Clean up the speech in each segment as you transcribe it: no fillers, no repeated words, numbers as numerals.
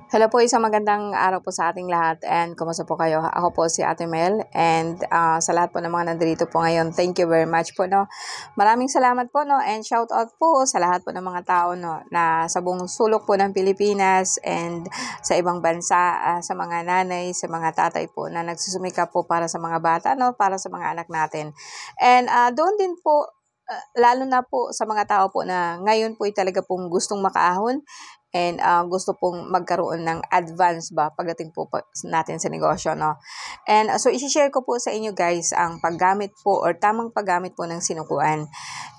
Hello po, isang magandang araw po sa ating lahat and kumusta po kayo? Ako po si Ate Mel and sa lahat po ng mga nandito po ngayon, thank you very much po, no. Maraming salamat po, no, and shout out po sa lahat po ng mga tao, no, na sa buong sulok po ng Pilipinas and sa ibang bansa, sa mga nanay, sa mga tatay po na nagsusumikap po para sa mga bata, no, para sa mga anak natin. And doon din po lalo na po sa mga tao po na ngayon po ay talaga pong gustong makaahon and gusto pong magkaroon ng advance ba pagdating po natin sa negosyo, no? And so, isi-share ko po sa inyo guys ang paggamit po or tamang paggamit po ng sinukuan.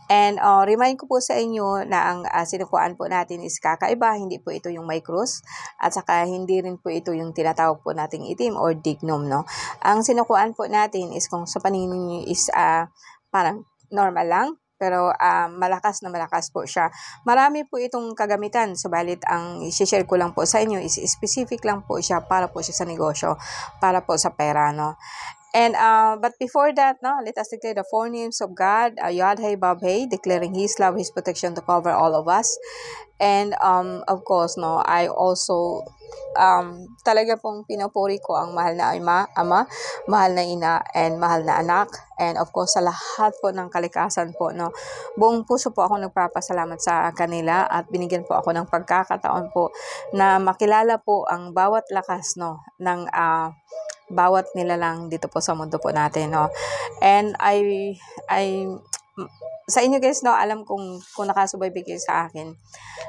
And remind ko po sa inyo na ang sinukuan po natin is kakaiba, hindi po ito yung may cross at saka hindi rin po ito yung tinatawag po nating itim or dignum, no? Ang sinukuan po natin is kung sa paningin niyo is parang normal lang, pero malakas na malakas po siya. Marami po itong kagamitan, subalit ang i-share ko lang po sa inyo is specific lang po siya para po siya sa negosyo, para po sa pera, no? And but before that, no, let us declare the four names of God, Yod Hey Bab Hey, declaring His love, His protection to cover all of us. And of course, no, I also talaga pong pinupuri ko ang mahal na ama, mahal na ina, and mahal na anak. And of course, sa lahat po ng kalikasan po, no, buong puso po ako nagpapasalamat sa kanila at binigyan po ako ng pagkakataon po na makilala po ang bawat lakas, no, ng bawat nilalang dito po sa mundo po natin, no. And sa inyo guys, no, alam kung nakasubaybay kayo sa akin,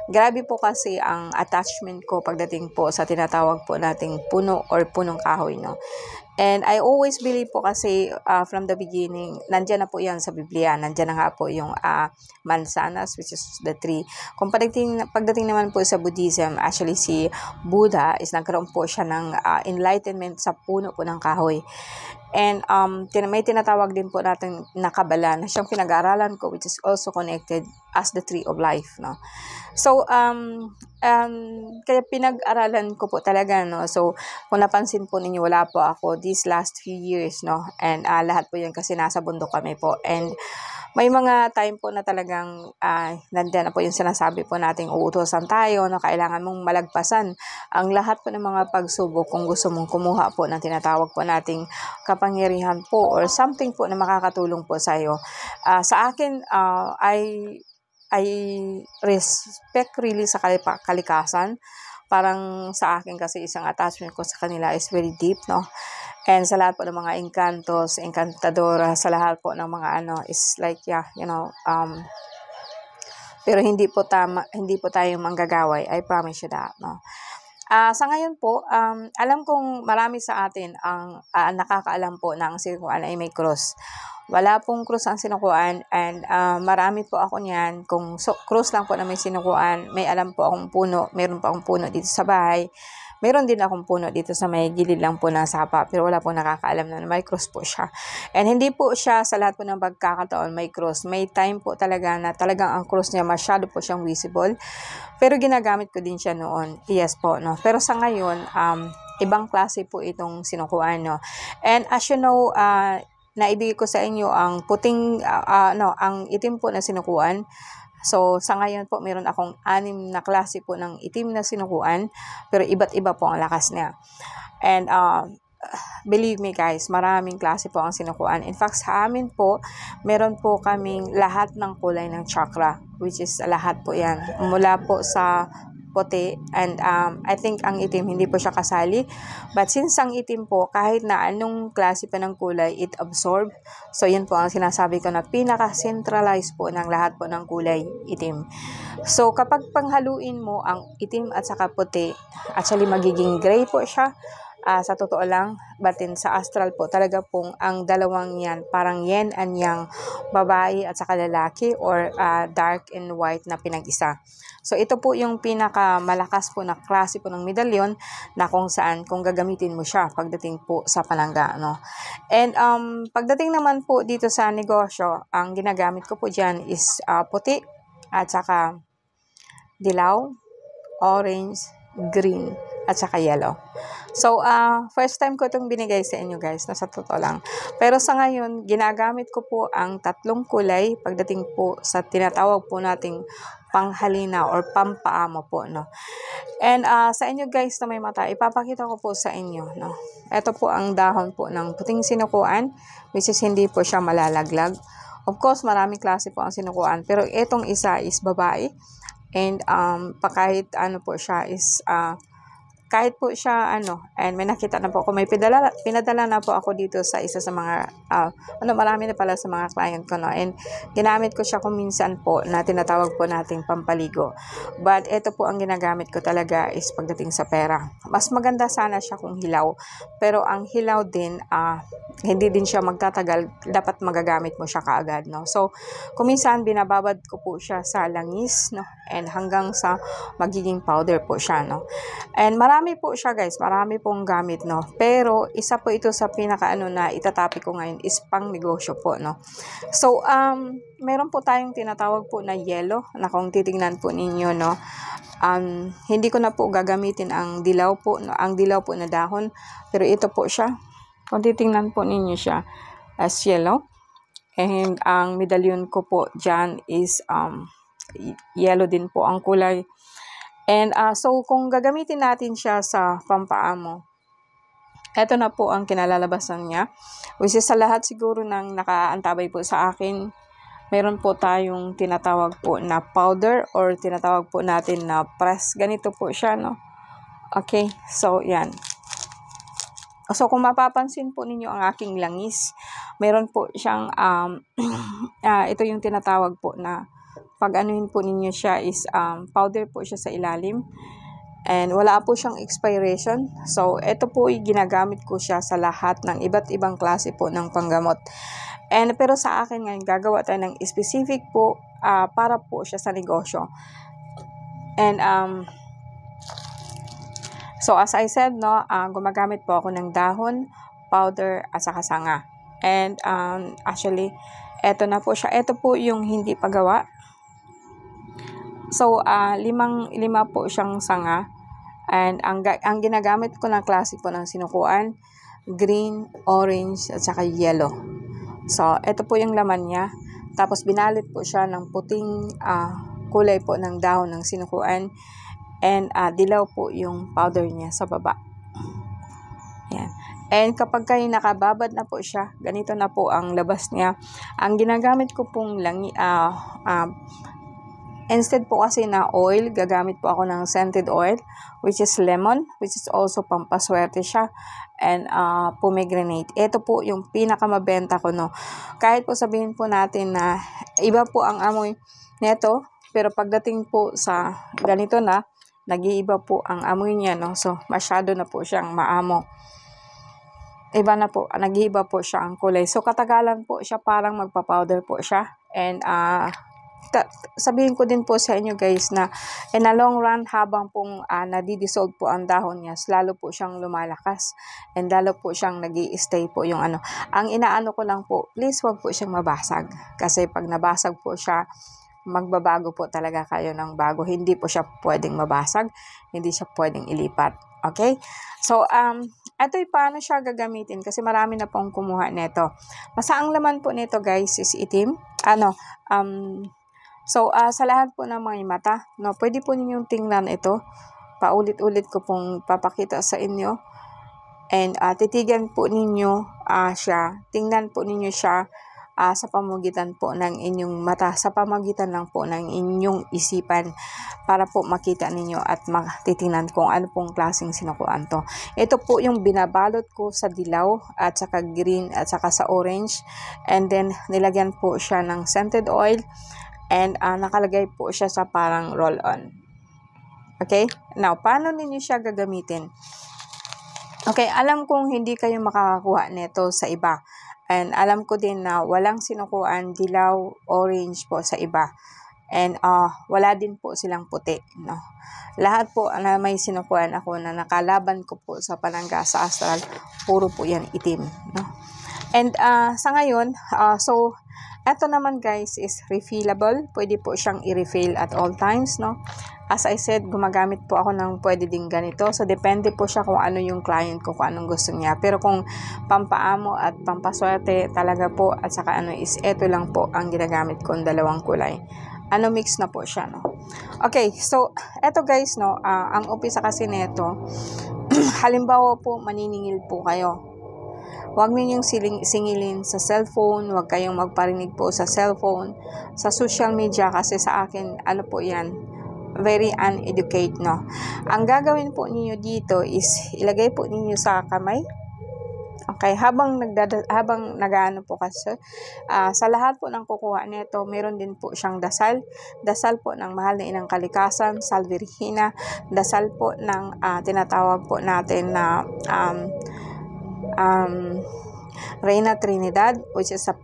grabe po kasi ang attachment ko pagdating po sa tinatawag po nating puno or punong kahoy, no. And I always believe po kasi from the beginning, nandyan na po yan sa Biblia. Nandyan na nga po yung mansanas, which is the tree. Kung pagdating naman po sa Buddhism, actually si Buddha is nagkaroon po siya ng enlightenment sa puno po ng kahoy. And may tinatawag din po natin na Kabbalah na siyang pinag-aaralan ko, which is also connected as the tree of life, no. So kaya pinag-aralan ko po talaga, no. So kung napansin po ninyo, wala po ako these last few years, no. And lahat po yun kasi nasa bundok kami po. And may mga time po na talagang nandiyan na po yung sinasabi po nating uutusan tayo, no, kailangan mong malagpasan ang lahat po ng mga pagsubok kung gusto mong kumuha po ng tinatawag po nating kapangyarihan po or something po na makakatulong po sa iyo. Sa akin, I respect really sa kalikasan. Parang sa akin kasi isang attachment ko sa kanila is very deep, no. And sa lahat po ng mga encantos, encantadora, sa lahat po ng mga is like, yeah, you know, pero hindi po tayo manggagaway. I promise you that, no. Sa ngayon po, alam kong marami sa atin ang nakakaalam po na ang sinukuan ay may cross. Wala pong cross ang sinukuan and marami po ako niyan. Kung cross lang po na may sinukuan, may alam po akong puno. Meron po akong puno dito sa bahay. Meron din akong puno dito sa may gilid lang po ng sapa, pero wala pong nakakaalam na may cross po siya. And hindi po siya sa lahat po ng pagkakataon may cross. May time po talaga na talagang ang cross niya masyado po siyang visible. Pero ginagamit ko din siya noon. Yes po, no. Pero sa ngayon, ibang klase po itong sinukuan, no. And as you know, naibigay ko sa inyo ang puting, ang itim po na sinukuan. So, sa ngayon po, meron akong 6 na klase po ng itim na sinukuan, pero iba't iba po ang lakas niya. And believe me guys, maraming klase po ang sinukuan. In fact, sa amin po, meron po kaming lahat ng kulay ng chakra, which is lahat po yan. Mula po sa puti and I think ang itim hindi po siya kasali, but since ang itim po kahit na anong klase pa ng kulay it absorb, so yun po ang sinasabi ko na pinaka-centralized po ng lahat po ng kulay itim. So kapag panghaluin mo ang itim at saka puti, actually magiging gray po siya. Sa totoo lang, batin sa astral po, talaga pong ang dalawang yan, parang yin and yang, babae at saka lalaki, or dark and white na pinag-isa. So, ito po yung pinakamalakas po na klase po ng medalyon na kung saan, kung gagamitin mo siya pagdating po sa palangga, no? And pagdating naman po dito sa negosyo, ang ginagamit ko po dyan is puti at saka dilaw, orange, green, at saka yellow. So, first time ko itong binigay sa inyo guys, na sa totoo lang. Pero sa ngayon, ginagamit ko po ang 3 kulay pagdating po sa tinatawag po nating panghalina or pampaamo po, no. And sa inyo guys na may mata, ipapakita ko po sa inyo, no. Ito po ang dahon po ng puting sinukuan, which is hindi po siya malalaglag. Of course, maraming klase po ang sinukuan, pero itong isa is babae. And kahit ano po siya is kahit po siya and may nakita na po ako, may pinadala na po ako dito sa isa sa mga marami na pala sa mga client ko, no, and ginamit ko siya kung minsan po na tinatawag po nating pampaligo, but ito po ang ginagamit ko talaga is pagdating sa pera. Mas maganda sana siya kung hilaw, pero ang hilaw din hindi din siya magtatagal, dapat magagamit mo siya kaagad, no. So kung minsan binababad ko po siya sa langis, no, and hanggang sa magiging powder po siya, no. And marami po siya guys, marami pong gamit, no. Pero isa po ito sa pinaka na itatapi ko ngayon is pang negosyo po, no. So meron po tayong tinatawag po na yellow, na kung titingnan po ninyo, no, hindi ko na po gagamitin ang dilaw po, no, ang dilaw po na dahon, pero ito po siya, kung titingnan po ninyo siya as yellow, and ang medallion ko po dyan is yellow din po ang kulay. And so kung gagamitin natin siya sa pampaamo, eto na po ang kinalalabasan niya, which is sa lahat siguro ng nakaantabay po sa akin, meron po tayong tinatawag po na powder or tinatawag po natin na press. Ganito po siya, no. Okay, so yan. So kung mapapansin po ninyo ang aking langis, meron po siyang ito yung tinatawag po na pag anuhin po ninyo siya is powder po siya sa ilalim, and wala po siyang expiration. So ito po ay ginagamit ko siya sa lahat ng iba't ibang klase po ng panggamot. And pero sa akin ngayon gagawa tayo ng specific po para po siya sa negosyo. And so as I said, no, gumagamit po ako ng dahon, powder at saka sanga. And actually eto na po siya. Ito po yung hindi pagawa. So lima po siyang sanga, and ang ginagamit ko ng klase po ng sinukuan, green, orange at saka yellow. So ito po yung laman niya, tapos binalit po siya ng puting kulay po ng dahon ng sinukuan, and dilaw po yung powder niya sa baba. Yan. And kapag kayo nakababad na po siya, ganito na po ang labas niya. Ang ginagamit ko pong instead po kasi na oil, gagamit po ako ng scented oil, which is lemon, which is also pampaswerte siya, and pomegranate. Ito po yung pinakamabenta ko, no. Kahit po sabihin po natin na iba po ang amoy neto, pero pagdating po sa ganito na, nag-iiba po ang amoy niya, no. So masyado na po siyang maamo. Iba na po, nag-iiba po siya ang kulay. So katagalan po siya, parang magpa-powder po siya, and sabihin ko din po sa inyo guys na in a long run, habang pong nadidissolve po ang dahon niya, lalo po siyang lumalakas, and lalo po siyang nag-i-stay po yung ang inaano ko lang po, please wag po siyang mabasag, kasi pag nabasag po siya, magbabago po talaga kayo ng bago. Hindi po siya pwedeng mabasag, hindi siya pwedeng ilipat. Okay, so ito paano siya gagamitin, kasi marami na pong kumuha nito. Basta ang laman po nito guys is itim, so sa lahat po ng mga mata, no, pwede po ninyong tingnan ito. Paulit-ulit ko pong papakita sa inyo, and titigan po ninyo siya, tingnan po ninyo siya sa pamamagitan po ng inyong mata, sa pamamagitan lang po ng inyong isipan, para po makita ninyo at matitingnan kung ano pong klaseng sinukuan to. Ito po yung binabalot ko sa dilaw at saka green at saka sa orange, and then nilagyan po siya ng scented oil, and nakalagay po siya sa parang roll-on. Okay? Now, paano ninyo siya gagamitin? Okay, alam kong hindi kayo makakakuha nito sa iba. And alam ko din na walang sinukuan dilaw, orange po sa iba. And wala din po silang puti, no. Lahat po na may sinukuan ako na nakalaban ko po sa palangga sa astral, puro po yan itim, no. And sa ngayon, so eto naman guys is refillable. Pwede po siyang i-refill at all times, no. As I said, gumagamit po ako ng pwede din ganito. So, depende po siya kung ano yung client ko, kung anong gusto niya. Pero kung pampaamo at pampaswerte talaga po, at saka is eto lang po ang ginagamit kong dalawang kulay. ano, mix na po siya, no. Okay, so eto guys, no, ang umpisa kasi nito, halimbawa po maniningil po kayo. Huwag ninyong singilin sa cellphone, huwag kayong magparinig po sa cellphone, sa social media, kasi sa akin, ano po yan, very uneducated, no. Ang gagawin po ninyo dito is, ilagay po ninyo sa kamay. Okay, habang nagaano po kasi, sa lahat po ng kukuha nito, meron din po siyang dasal. Dasal po ng Mahal na Inang Kalikasan, Salve Regina. Dasal po ng tinatawag po natin na Reina Trinidad, which is sa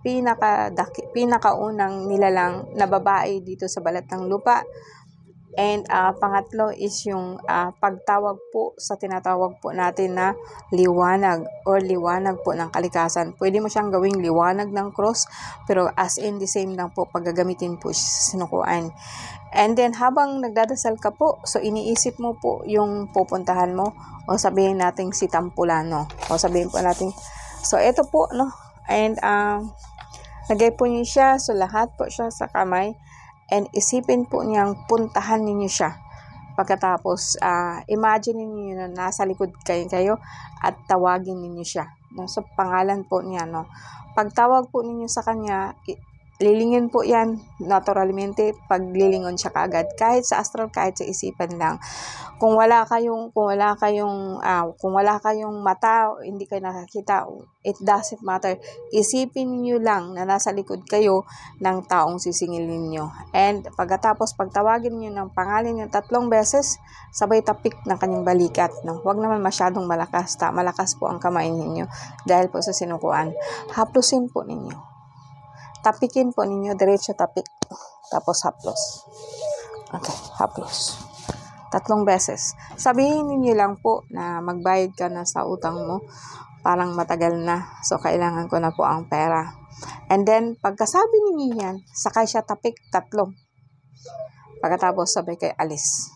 pinakaunang nilalang na babae dito sa balat ng lupa. And pangatlo is yung pagtawag po sa tinatawag po natin na liwanag or liwanag po ng kalikasan. Pwede mo siyang gawing liwanag ng cross, pero as in the same lang po paggagamitin po sa sinukuan. And then habang nagdadasal ka po, so iniisip mo po yung pupuntahan mo, o sabihin natin si Tampulano, o sabihin po natin, so eto po, no, and lagay po niyo siya, so lahat po siya sa kamay. And isipin po niyang puntahan ninyo siya. Pagkatapos, imagine niyo na nasa likod kayo at tawagin ninyo siya. No? So, pangalan po niya. No? Pagtawag po ninyo sa kanya, lilingin po yan naturalmente, paglilingon siya kaagad. Kahit sa astral, kahit sa isipan lang. Kung wala kayong mata, hindi kayo nakakita, it doesn't matter. Isipin niyo lang na nasa likod kayo ng taong sisingilin niyo. And pagkatapos pagtawagin niyo ng pangalan niyo 3 beses, sabay tapik ng kanyang balikat, no. Huwag naman masyadong malakas, malakas po ang kamay niyo dahil po sa sinukuan. Haplusin po ninyo. Tapikin po ninyo, diretso tapik. Tapos haplos. Okay, haplos. 3 beses. Sabihin niyo lang po na magbayad ka na sa utang mo. Parang matagal na. So, kailangan ko na po ang pera. And then, pagkasabi niyo yan, sakay siya tapik 3. Pagkatapos, sabay kayo alis.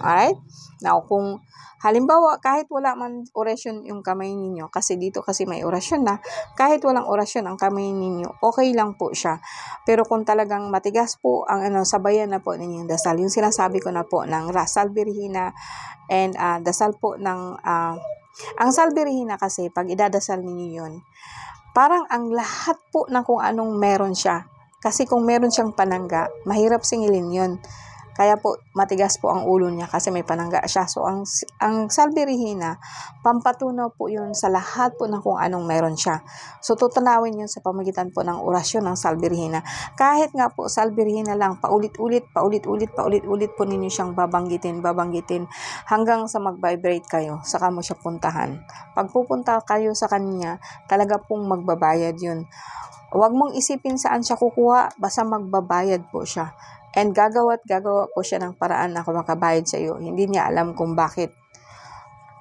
Alright? Now, kung halimbawa, kahit wala man orasyon yung kamay ninyo, kasi dito kasi may orasyon na, kahit walang orasyon ang kamay ninyo, okay lang po siya. Pero kung talagang matigas po ang sabayan na po ninyong dasal, yung sinasabi ko na po ng Salve Regina and dasal po ng, ang Salve Regina kasi, pag idadasal ninyo yun, parang ang lahat po na kung anong meron siya. Kasi kung meron siyang panangga, mahirap singilin yun. Kaya po, matigas po ang ulo niya kasi may panangga siya. So, ang Salve Regina, pampatunaw po yun sa lahat po na kung anong meron siya. So, tutunawin yun sa pamagitan po ng orasyon ng Salve Regina. Kahit nga po, Salve Regina lang, paulit-ulit po ninyo siyang babanggitin, hanggang sa mag-vibrate kayo, saka mo siya puntahan. Pag pupunta kayo sa kanya, talaga pong magbabayad yun. Huwag mong isipin saan siya kukuha, basta magbabayad po siya. And gagawa po siya ng paraan na makabayad sa iyo. Hindi niya alam kung bakit.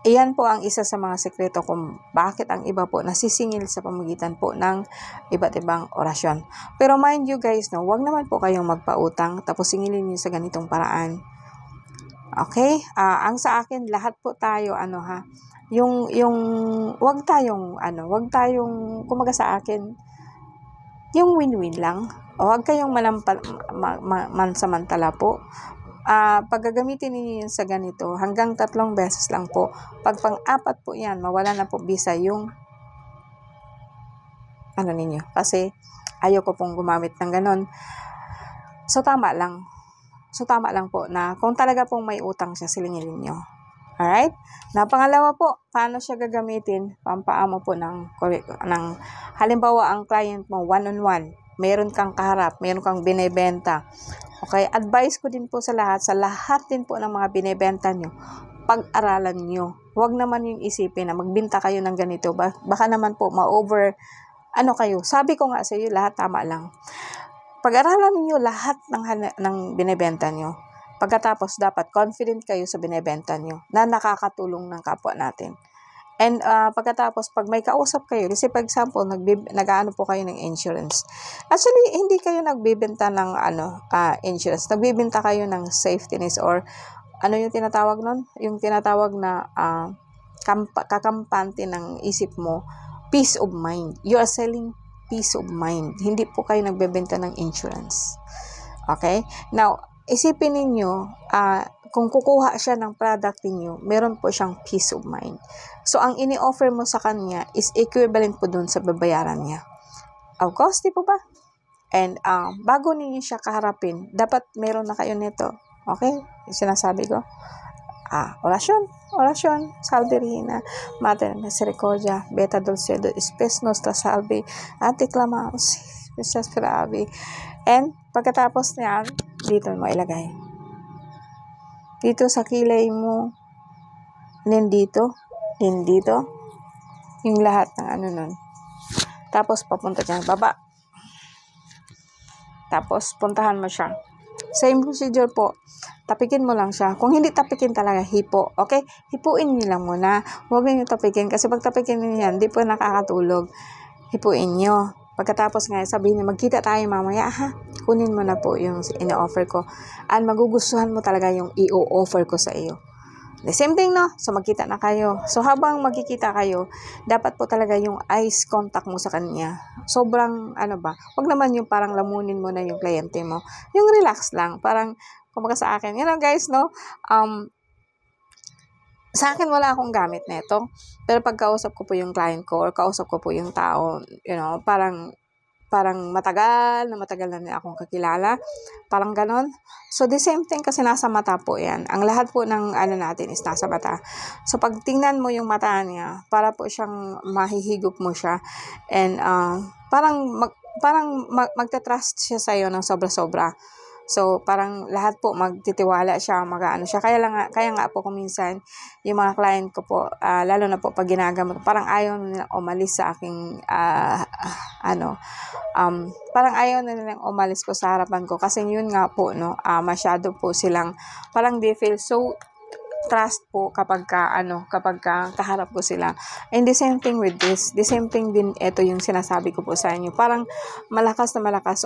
Iyan po ang isa sa mga sekreto kung bakit ang iba po nasisingil sa pamagitan po ng iba't ibang orasyon. Pero mind you guys, no, huwag naman po kayong magpautang tapos singilin niyo sa ganitong paraan. Okay? Ang sa akin, lahat po tayo, yung huwag tayong, kumaga sa akin, yung win-win lang. O huwag kayong mansamantala po. Pag gagamitin niyo yun sa ganito, hanggang 3 beses lang po. Pag pang-4 po yan, mawala na po bisa yung ninyo. Kasi ayoko pong gumamit ng ganon. So, tama lang. Po na kung talaga pong may utang siya, silingilin nyo. Alright? Na pangalawa po, paano siya gagamitin? Pampaamo po ng halimbawa, ang client mo, one-on-one. Meron kang kaharap, meron kang binebenta. Okay? Advice ko din po sa lahat din po ng mga binebenta nyo, pag-aralan nyo. Huwag naman yung isipin na magbinta kayo ng ganito. Baka naman po ma-over, kayo. Sabi ko nga sa iyo, lahat tama lang. Pag-aralan niyo lahat ng binebenta nyo. Pagkatapos, dapat confident kayo sa binebenta nyo na nakakatulong ng kapwa natin. And pagkatapos, pag may kausap kayo, kasi for example, nag-ano po kayo ng insurance. Actually, hindi kayo nagbibenta ng insurance. Nagbibenta kayo ng safety net or yung tinatawag nun? Yung tinatawag na kakampante ng isip mo, peace of mind. You are selling peace of mind. Hindi po kayo nagbebenta ng insurance. Okay? Now, isipin ninyo, kung kukuha siya ng product ninyo, meron po siyang peace of mind. So, ang ini-offer mo sa kanya is equivalent po dun sa babayaran niya. Of course, di po ba? And bago ninyo siya kaharapin, dapat meron na kayo nito. Okay? Yung sinasabi ko. Orasyon, salve Regina, Mater Misericordia, Beta Dulcedo, Spes Nostra Salve, Ante Clamamus, Spes Speravi. And pagkatapos niyan, dito mo ilagay. Dito sa kilay mo, din dito, yung lahat ng ano nun. Tapos papunta dyan, baba. Tapos puntahan mo siya. Same procedure po. Tapikin mo lang siya. Kung hindi tapikin talaga, hipo. Okay? Hipuin niyo lang muna. Huwag niyo tapikin. Kasi pag tapikin niyo yan, di po nakakatulog. Hipuin niyo. Pagkatapos nga, sabihin niyo, magkita tayo mamaya, ha? Kunin mo na po yung ino-offer ko. At magugustuhan mo talaga yung i-offer ko sa iyo. The same thing, no? So, magkita na kayo. So, habang magkikita kayo, dapat po talaga yung eyes contact mo sa kanya. Sobrang, wag naman yung parang lamunin mo na yung kliyente mo. Yung relax lang. Parang, kumbaga sa akin, guys, no? Sa akin, wala akong gamit nito. Pero pag kausap ko po yung client ko or kausap ko po yung tao, parang matagal na niya akong kakilala. Parang ganon. So, the same thing kasi nasa mata po yan. Ang lahat po ng natin is nasa mata. So, pag tingnan mo yung mata niya, para po siyang mahihigop mo siya. And, magta-trust siya sa'yo ng sobra-sobra. So, parang lahat po magtitiwala siya, mag-ano siya. Kaya nga po kung minsan, yung mga client ko po, lalo na po pag ginagamit, parang ayaw nila umalis sa aking, parang ayaw na nilang umalis po sa harapan ko. Kasi yun nga po, no, masyado po silang, parang they feel so trust po kapag kaharap ko sila. And the same thing with this. The same thing din, ito yung sinasabi ko po sa inyo. Parang malakas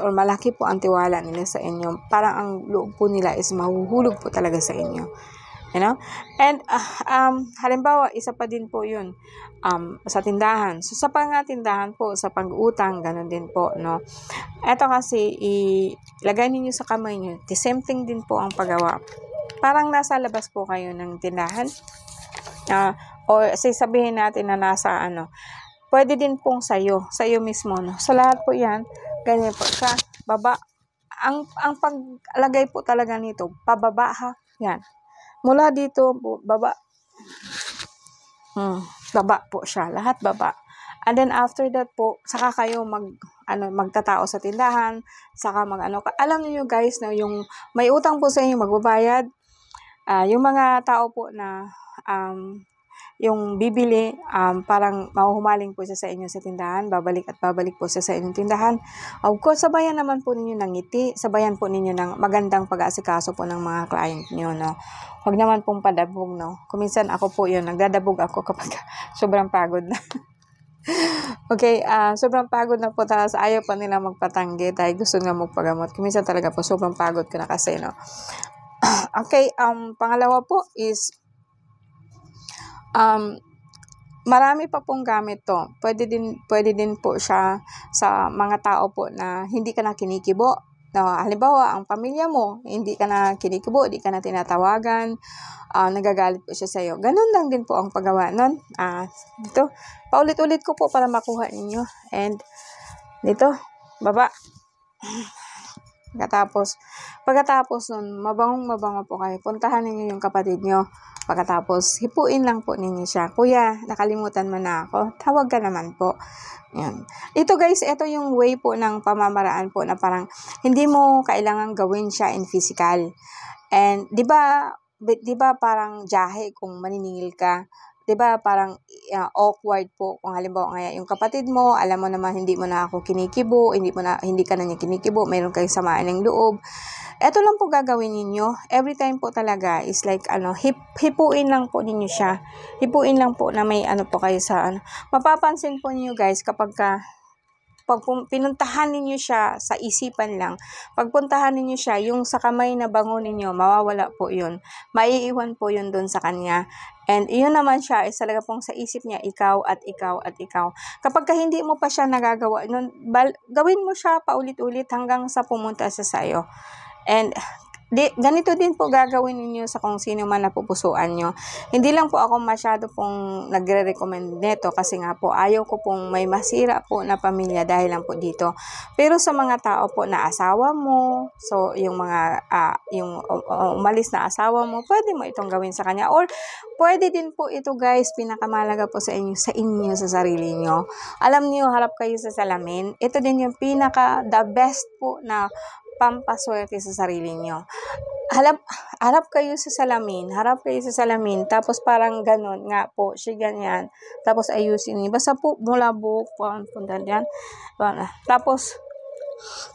or malaki po ang tiwala nila sa inyo. Parang ang loob po nila is mahuhulog po talaga sa inyo. You know? And halimbawa, isa pa din po yun sa tindahan. So sa tindahan po, sa pag-utang, ganun din po, no? Ito kasi, ilagay niyo sa kamay niyo. The same thing din po ang paggawa. Parang nasa labas po kayo ng tindahan. Or sabihin natin na nasa pwede din pong sayo mismo, no? Sa lahat po yan, ganyan po siya, baba. Ang paglagay po talaga nito, pababa, ha? Yan. Mula dito, baba. Baba po siya. Lahat baba. And then after that po, saka kayo magtatao sa tindahan, saka alam niyo guys, na yung may utang po sa inyo magbabayad, yung mga tao po na yung bibili, parang mahuhumaling po siya sa inyo sa tindahan, babalik po siya sa inyong tindahan. Of course, sabayan naman po ninyo ng ngiti, sabayan po ninyo ng magandang pag-aasikaso po ng mga client nyo, no? Huwag naman pong padabog, no? Kuminsan ako po yun, nagdadabog ako kapag sobrang pagod na. Okay, sobrang pagod na po, tapos ayaw pa nila magpatanggi dahil gusto nga magpagamot. Kuminsan talaga po, sobrang pagod ko na kasi, no? Okay, pangalawa po is, marami pa pong gamit to. Pwede din po siya sa mga tao po na hindi ka na kinikibo. Halimbawa, ang pamilya mo, hindi ka na kinikibo, hindi ka na tinatawagan, nagagalit po siya sa iyo. Ganun lang din po ang paggawa nun. Dito, paulit-ulit ko po para makuha ninyo. And dito, baba. Pagkatapos nun, mabango po kayo. Puntahan ninyo yung kapatid nyo. Pagkatapos, hipuin lang po ninyo siya. Kuya, nakalimutan mo na ako. Tawag ka naman po. Yan. Ito guys, ito yung way po ng pamamaraan po na parang hindi mo kailangan gawin siya in physical. And di ba parang jahe kung maniningil ka? 'Di ba parang awkward po kung halimbawa nga yung kapatid mo, alam mo naman hindi mo na ako kinikibo, hindi ka na niya kinikibo, mayroon kayong samaan ng loob. Ito lang po gagawin ninyo. Every time po talaga is like hipuin lang po ninyo siya. Hipuin lang po na may po kayo sa Mapapansin po niyo guys kapag pag pinuntahan ninyo siya sa isipan lang, pagpuntahan ninyo siya, yung sa kamay na bango ninyo, mawawala po yun. Maiiwan po yun dun sa kanya. And iyon naman siya, is talaga pong sa isip niya, ikaw at ikaw at ikaw. Kapag hindi mo pa siya nagagawa, gawin mo siya paulit-ulit hanggang sa pumunta siya sa'yo. And ganito din po gagawin ninyo sa kung sino man napupusuan nyo. Hindi lang po ako masyado pong nagre-recommend nito kasi nga po ayaw ko pong may masira po na pamilya dahil lang po dito. Pero sa mga tao po na asawa mo, so yung mga yung umalis na asawa mo, pwede mo itong gawin sa kanya. Or pwede din po ito guys, pinakamalaga po sa inyo sa sarili nyo. Alam niyo, harap kayo sa salamin. Ito din yung the best po na pampaswerte sa sarili nyo. Harap kayo sa salamin, tapos parang ganun nga po, siya ganyan, tapos ayusin niyo, basta po mula buhok po, punta dyan, tapos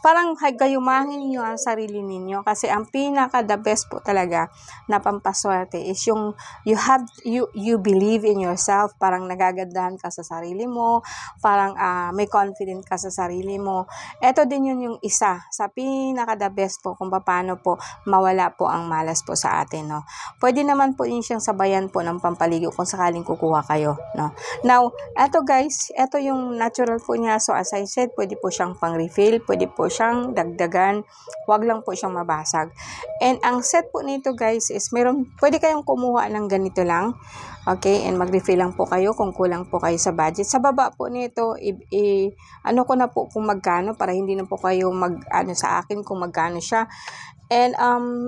parang gayumahin niyo ang sarili ninyo kasi ang the best po talaga na pampaswerte is yung you believe in yourself, parang nagagandahan ka sa sarili mo, parang may confident ka sa sarili mo. Ito din yun yung isa sa the best po kung paano po mawala po ang malas po sa atin, no. Pwede naman po yun siyang sabayan po ng pampaligo kung sakaling kukuha kayo, no. Now, eto guys, eto yung natural po niya. So as I said, pwede po siyang pang-refill, pwede po siyang dagdagan, wag lang po siyang mabasag. And ang set po nito guys is pwede kayong kumuha ng ganito lang. Okay, and mag-refill lang po kayo kung kulang po kayo sa budget. Sa baba po nito, ano ko na po kung magkano para hindi na po kayo sa akin kung magkano siya. And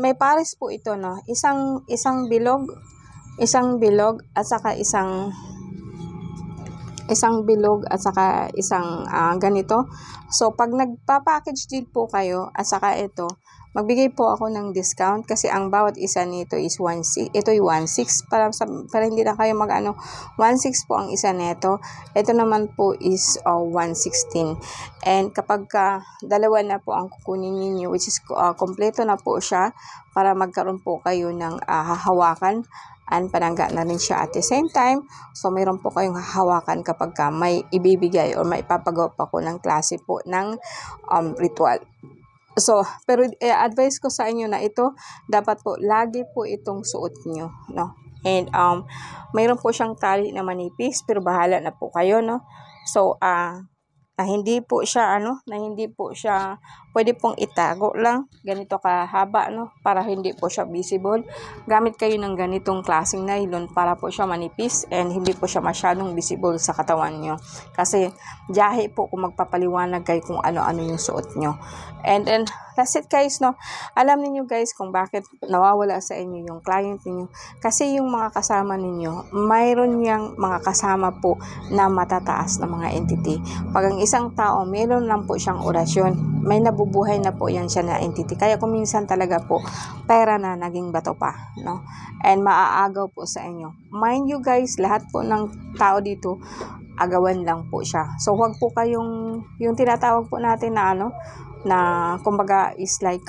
may pares po ito, no. Isang bilog at saka isang bilog at saka isang ganito. So pag nagpa-package deal po kayo at saka ito, magbigay po ako ng discount kasi ang bawat isa nito is 1.6. Ito ay 1.6 para hindi na kayo 1.6 po ang isa nito. Ito naman po is 1.16. And kapag dalawa na po ang kukunin niyo, which is kompleto na po siya para magkaroon po kayo ng hahawakan. And panangga na rin siya at the same time. So, mayroon po kayong hahawakan kapag may ibibigay o may ipapagawa pa ko ng klase po ng ritual. So, pero advice ko sa inyo na ito, dapat po lagi po itong suot nyo, no? And mayroon po siyang tali na manipis, pero bahala na po kayo, no? So, na hindi po siya pwede pong itago lang ganito kahaba, no, para hindi po siya visible. Gamit kayo ng ganitong klaseng nylon para po siya manipis and hindi po siya masyadong visible sa katawan nyo kasi jahe po kung magpapaliwanag kayo kung ano-ano yung suot nyo. And then that's it guys, no. Alam niyo guys kung bakit nawawala sa inyo yung client niyo kasi yung mga kasama ninyo mayroon yang mga kasama po na matataas na mga entity. Pag ang isang tao meron lang po siyang orasyon, may nabubuhay na po yan siya na entity. Kaya kung minsan talaga po pera na naging bato pa, no. And maaagaw po sa inyo. Mind you guys, lahat po ng tao dito agawan lang po siya. So wag po kayong yung tinatawag po natin na kumbaga is like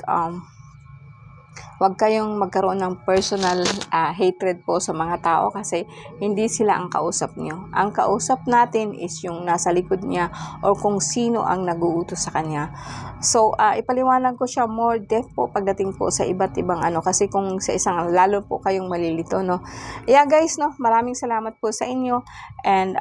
wag kayong magkaroon ng personal hatred po sa mga tao kasi hindi sila ang kausap nyo. Ang kausap natin is yung nasa likod niya or kung sino ang nag-uutos sa kanya. So, ipaliwanag ko siya more depth po pagdating po sa iba't ibang kasi kung sa isang lalo po kayong malilito, no. Yeah guys, no, maraming salamat po sa inyo and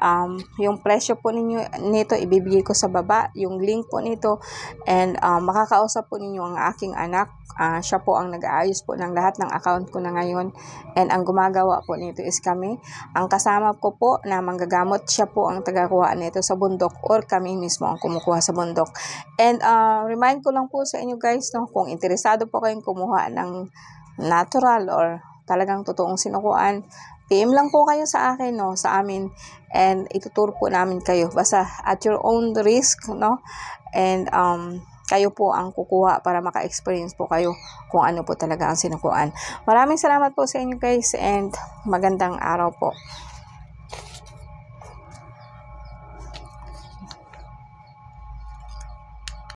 yung presyo po nito ibibigay ko sa baba, yung link po nito and makakausap po ninyo ang aking anak. Siya po ang nag-aayos po ng lahat ng account ko na ngayon and ang gumagawa po nito is kami. Ang kasama ko po na manggagamot, siya po ang tagakuha nito sa bundok or kami mismo ang kumukuha sa bundok. And remind ko lang po sa inyo guys, no, kung interesado po kayong kumuha ng natural or talagang totoong sinukuan, PM lang po kayo sa akin, no, sa amin and ituturo po namin kayo basta at your own risk, no. And kayo po ang kukuha para maka-experience po kayo kung ano po talaga ang sinukuan. Maraming salamat po sa inyo guys and magandang araw po.